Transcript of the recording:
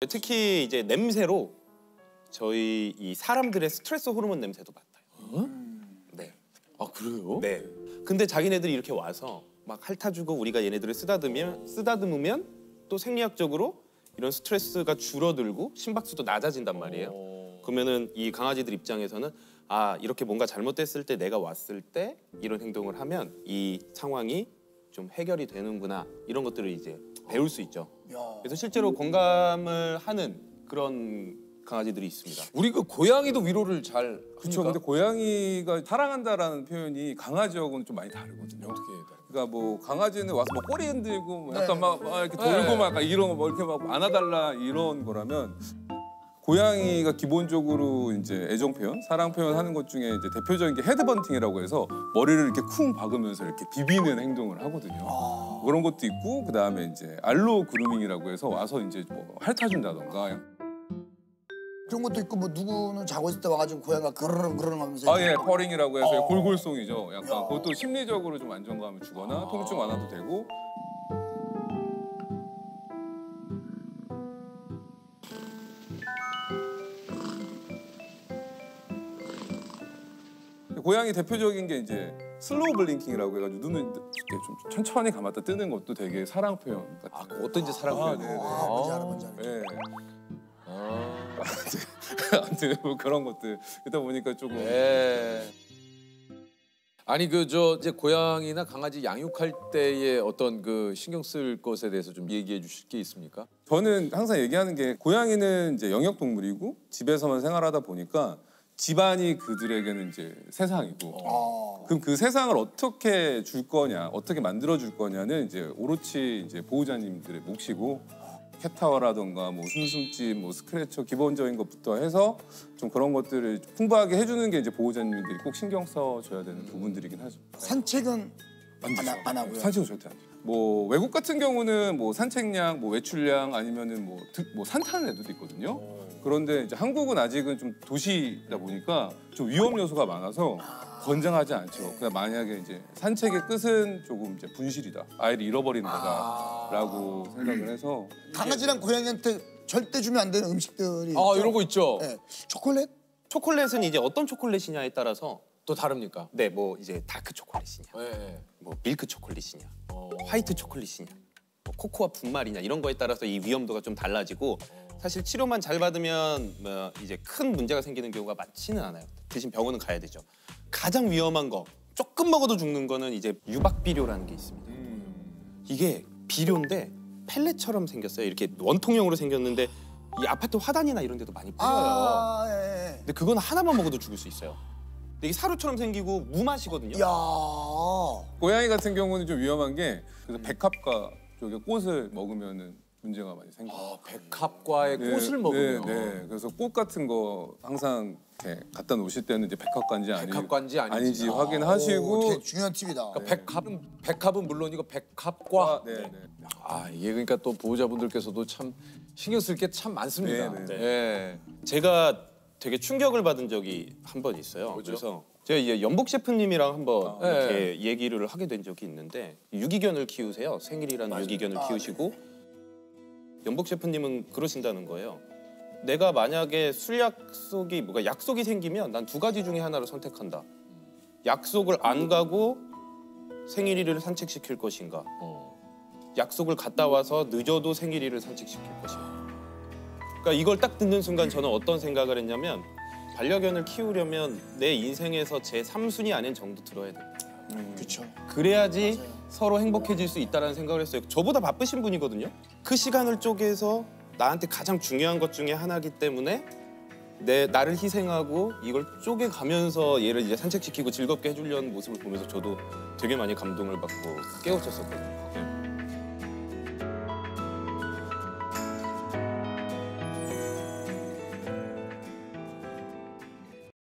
특히 이제 냄새로 저희 이 사람들의 스트레스 호르몬 냄새도 맡아요. 네. 아 그래요? 네. 근데 자기네들이 이렇게 와서 막 핥아주고 우리가 얘네들을 쓰다듬으면 또 생리학적으로 이런 스트레스가 줄어들고 심박수도 낮아진단 말이에요. 그러면은 이 강아지들 입장에서는 아 이렇게 뭔가 잘못됐을 때 내가 왔을 때 이런 행동을 하면 이 상황이 좀 해결이 되는구나 이런 것들을 이제 배울 수 있죠. 그래서 실제로 공감을 하는 그런 강아지들이 있습니다. 우리 그 고양이도 위로를 잘 그렇죠. 근데 고양이가 사랑한다라는 표현이 강아지하고는 좀 많이 다르거든요. 어떻게 해야 돼? 그러니까 뭐 강아지는 와서 뭐 꼬리 흔들고 뭐 약간 네. 막 이렇게 돌고 막 이런 거 뭐 이렇게 막 안아달라 이런 거라면 고양이가 기본적으로 이제 애정 표현, 사랑 표현 하는 것 중에 이제 대표적인 게 헤드번팅이라고 해서 머리를 이렇게 쿵 박으면서 이렇게 비비는 행동을 하거든요. 그런 것도 있고 그다음에 이제 알로 그루밍이라고 해서 와서 이제 뭐 핥아준다던가. 그런 것도 있고 뭐 누구는 자고 있을 때 와가지고 고양이가 그르릉 하면서 아, 예, 퍼링이라고 해서 골골송이죠. 약간 그것도 심리적으로 좀 안정감을 주거나 통증 완화도 되고. 고양이 대표적인 게 이제 슬로우 블링킹이라고 해가지고 눈을 이렇게 좀 천천히 감았다 뜨는 것도 되게 사랑 표현 같은. 아 그것도 이제 사랑 표현이에요. 뭔지 알아 뭔지 알아. 예. 아무튼 뭐 그런 것들 있다 보니까 조금. 네. 아니 그 저 이제 고양이나 강아지 양육할 때의 어떤 그 신경 쓸 것에 대해서 좀 얘기해 주실 게 있습니까? 저는 항상 얘기하는 게 고양이는 이제 영역 동물이고 집에서만 생활하다 보니까 집안이 그들에게는 이제 세상이고 그럼 그 세상을 어떻게 줄 거냐, 어떻게 만들어 줄 거냐는 이제 오로치 이제 보호자님들의 몫이고 캣타워라던가 뭐 숨숨집, 뭐 스크래처 기본적인 것부터 해서 좀 그런 것들을 풍부하게 해주는 게 이제 보호자님들이 꼭 신경 써줘야 되는 부분들이긴 하죠. 산책은 안 하고요. 산책은 절대 안 해요. 뭐 외국 같은 경우는 뭐 산책량, 뭐 외출량 아니면은 뭐 산타는 애들도 있거든요. 그런데 이제 한국은 아직은 좀 도시다 보니까 좀 위험 요소가 많아서 권장하지 않죠. 그러니까 만약에 이제 산책의 끝은 조금 이제 분실이다, 아이를 잃어버리는 거다라고 생각을 해서. 강아지랑 고양이한테 절대 주면 안 되는 음식들이 있죠. 아 이런 거 있죠. 네. 초콜릿? 초콜릿은 이제 어떤 초콜릿이냐에 따라서 또 다릅니까? 네, 뭐 이제 다크 초콜릿이냐, 네. 뭐 밀크 초콜릿이냐, 화이트 초콜릿이냐, 뭐 코코아 분말이냐 이런 거에 따라서 이 위험도가 좀 달라지고 사실 치료만 잘 받으면 뭐 이제 큰 문제가 생기는 경우가 많지는 않아요. 대신 병원은 가야 되죠. 가장 위험한 거, 조금 먹어도 죽는 거는 이제 유박비료라는 게 있습니다. 이게 비료인데 펠렛처럼 생겼어요. 이렇게 원통형으로 생겼는데 이 아파트 화단이나 이런 데도 많이 뿌려요. 예. 근데 그건 하나만 먹어도 죽을 수 있어요. 근데 이게 사료처럼 생기고 무맛이거든요. 야. 고양이 같은 경우는 좀 위험한 게 그래서 백합과 저기 꽃을 먹으면은 문제가 많이 생겨요. 백합과의 꽃을 먹으면. 네. 그래서 꽃 같은 거 항상 이렇게 갖다 놓으실 때는 이제 백합관지 백합관지 아닌지. 확인하시고. 되게 중요한 팁이다. 그러니까 백합은 물론이고 백합과. 네. 아 이게 그러니까 또 보호자분들께서도 참 신경 쓸 게 참 많습니다. 네. 네. 제가 되게 충격을 받은 적이 한 번 있어요. 뭐죠? 그래서 제가 이제 연복 셰프님이랑 한번 네. 이렇게 얘기를 하게 된 적이 있는데 유기견을 키우세요. 생일이라는 유기견을 키우시고 연복 셰프님은 그러신다는 거예요. 내가 만약에 술 약속이 뭐가 약속이 생기면 난 두 가지 중에 하나를 선택한다. 약속을 안 가고 생일이를 산책시킬 것인가. 약속을 갔다 와서 늦어도 생일이를 산책시킬 것인가. 그러니까 이걸 딱 듣는 순간 저는 어떤 생각을 했냐면 반려견을 키우려면 내 인생에서 제 3순위 안엔 정도 들어야 돼. 그렇죠. 그래야지 서로 행복해질 수 있다는 생각을 했어요. 저보다 바쁘신 분이거든요. 그 시간을 쪼개서 나한테 가장 중요한 것 중에 하나이기 때문에 나를 희생하고 이걸 쪼개가면서 얘를 이제 산책시키고 즐겁게 해주려는 모습을 보면서 저도 되게 많이 감동을 받고 깨우쳤었거든요.